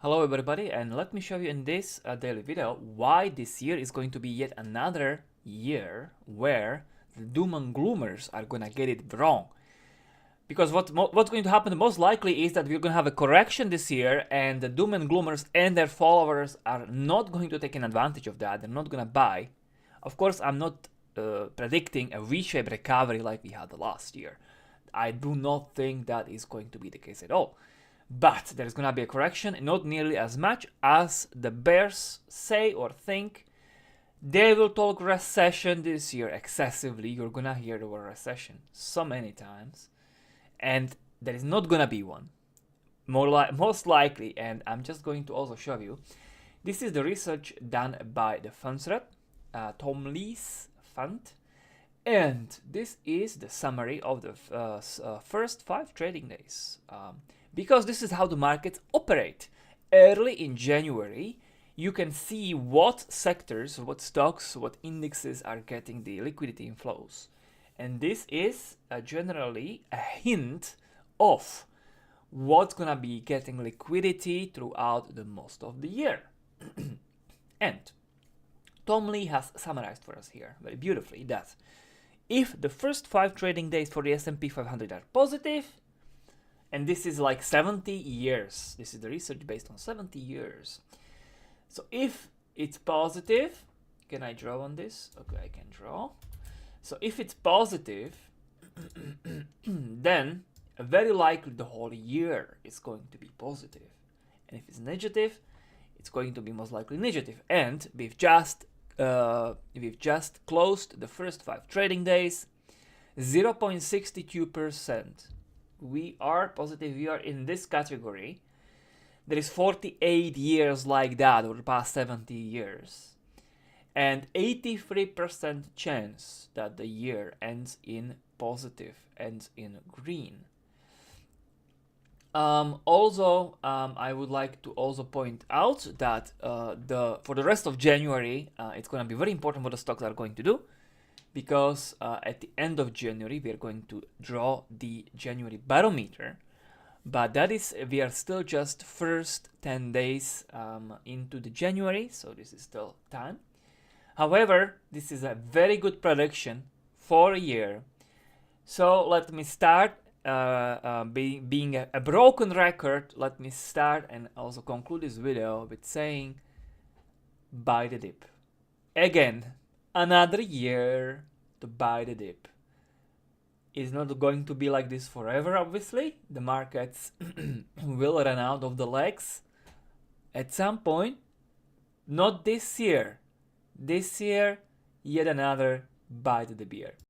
Hello everybody, and let me show you in this daily video why this year is going to be yet another year where the doom and gloomers are gonna get it wrong. Because what's going to happen most likely is that we're gonna have a correction this year, and the doom and gloomers and their followers are not going to take an advantage of that. They're not gonna buy. Of course, I'm not predicting a V-shaped recovery like we had the last year. I do not think that is going to be the case at all. But there's gonna be a correction, not nearly as much as the bears say or think. They will talk recession this year excessively. You're gonna hear the word recession so many times, and there is not gonna be one. Most likely, and I'm just going to also show you. This is the research done by the Fundsrep, Tom Lee's fund, and this is the summary of the first 5 trading days. Because this is how the markets operate. Early in January, you can see what sectors, what stocks, what indexes are getting the liquidity inflows. And this is generally a hint of what's gonna be getting liquidity throughout the most of the year. And Tom Lee has summarized for us here very beautifully that if the first 5 trading days for the S&P 500 are positive, and this is like 70 years. This is the research based on 70 years. So if it's positive, can I draw on this? Okay, I can draw. So if it's positive, then very likely the whole year is going to be positive. And if it's negative, it's going to be most likely negative. And we've just closed the first 5 trading days, 0.62%. We are positive, we are in this category. There is 48 years like that over the past 70 years. And 83% chance that the year ends in positive, ends in green. I would like to also point out that for the rest of January, it's going to be very important what the stocks are going to do. Because at the end of January, we are going to draw the January barometer. But that is, we are still just first 10 days into the January, so this is still time. However, this is a very good prediction for a year. So let me start, being a broken record, let me start and also conclude this video with saying, buy the dip. Again, another year to buy the dip. It's not going to be like this forever, obviously. The markets will run out of the legs at some point. Not this year. This year, yet another buy the dip year.